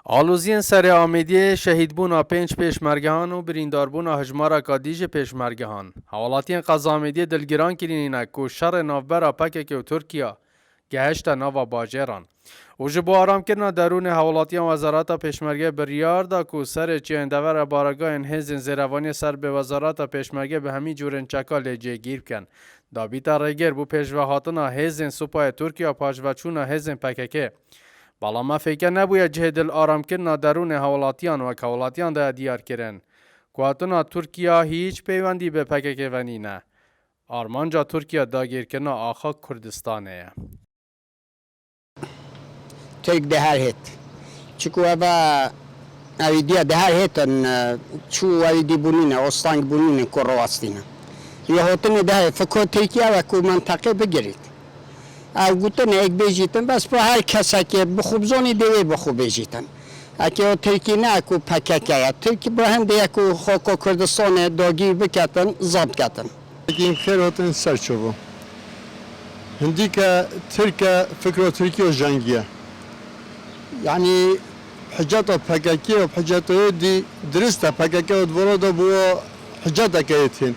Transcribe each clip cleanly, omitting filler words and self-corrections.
آلوزین سر آمیدی شهیدبونا 5 پیشمرگهان و برینداربونا هجمارا کادیج پیشمرگهان. حوالاتین قضامیدی دلگیران کرینینا که شر نافبرا پکک و ترکیه گهشت ناوا باجران. و جبو آرام کرنا درون حوالاتیان وزارت پیشمرگه بریار دا که سر چین دور بارگاه هزین زیروانی سر به وزارت پیشمرگه به همین جورن چکا لیجه گیر کن. دا بیتا ریگر بو پیشوهاتنا هزین سوپای ترکیه پاجوچونا هزین پککه. بالا ما فکر نبوید جهد الارام کرنا درون حوالاتیان و حوالاتیان دا دیار کرن. کواتنا ترکیه هیچ پیوندی به پکک ونی نه. آرمانجا ترکیه داگیر کرنا آخا کردستانه. Türk det här hit. Çünkü det här hiten şu avidi bunine, Ostan bunine Kroatistina. Yahutun det här för Türkiye ve ku منطقه بگیرید. گفتن یک بیجیتن بس با هر کسی که بخوبزانی دیوی بخوب بیجیتن. اگه ترکی نه کو پککه ترکی با هم دیگه کو خاک کردستان داگیر بکتن ضبط کتن. این خیر هاتن سرچوبو. هندی که فکر ترکیه و جنگیه. يعني حجات بحكاكي وبحجات دي درست بحكاكي ودورده بو حجات كايتين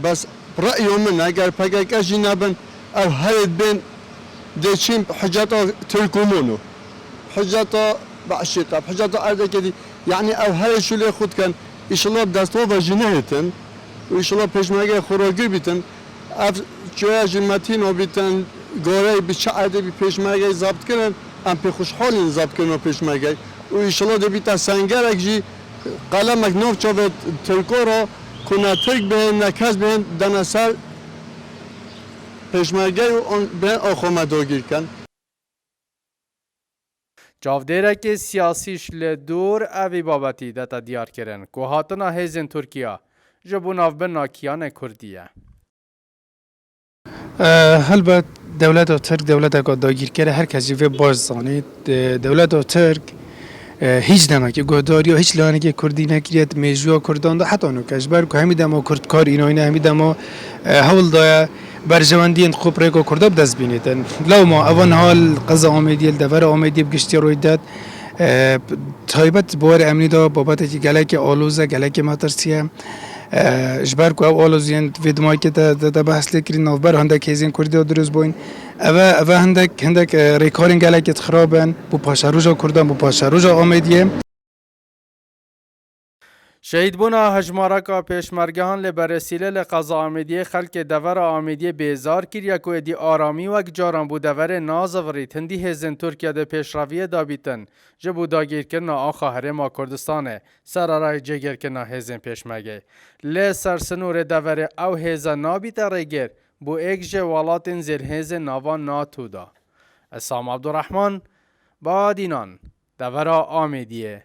بس رأيهم من اگر بحكاكي جنابن او هرد بين ديشين حجات تركمونو حجات بعشيقه حجات ارض كدي يعني او هر شو اللي خود كان ان شاء الله بدستوا جنايتن وان شاء الله بيشماغي خروجي بيتن اف جویا جمتين وبيتن غوري بشعده بيشماغي ضبط كرن ام پی خوشحالین ضبط کنو پیشمرگی و ایشالا دبیتا سنگرک جی قلمک نوف چاوید ترکو را کنه ترک به نکز به دنسر پیشمرگی و به آخومه داگیر کن. جاودیرک سیاسیش لدور اوی بابتی دتا دیار کرن که هاتنا هزین ترکیه جبو نافبنا کیان کردیه. هلبت دولت و ترک دولت که داگیر کرده هر کسی به باز زانید دولت و ترک هیچ نمکی گهداری و هیچ لانه کردی نکرید میجوا کردان دا حتی نکش بر که همی دما کردکار ایناینه همی دما حول دایا برجواندین خوب ریکو کرده بدست بینیدن لو ما اون حال قضا آمیدی الدور آمیدی بگشتی روی داد تایبت بار امنی دا بابت که گلک آلوزه گلک ماترسیه اجبار کو اولوزین ویدمای که تا بحث لکرین نوبر هندک هزین کردی و دروز بوین اوه هندک ریکارینگ گلکت خرابن بو پاشاروجا کردن بو پاشاروجا آمیدیه شهیدبونا هجمارکا پیشمرگهان لبرسیله لقضا آمیدی خلک دور آمیدی بیزار کریا که دی آرامی و جاران بو دور نازوری تندی هزین ترکیه ده پیشرویه دابیتن جبو داگیر کرنا آخا هرما کردستانه سرارای جگر کرنا هزین پیشمرگه لی سرسنور دور او هزا نابیتا ریگر بو ایک جوالاتین زیر هزین ناوان ناتو دا. اسام عبدالرحمن با دینان دور آمیدیه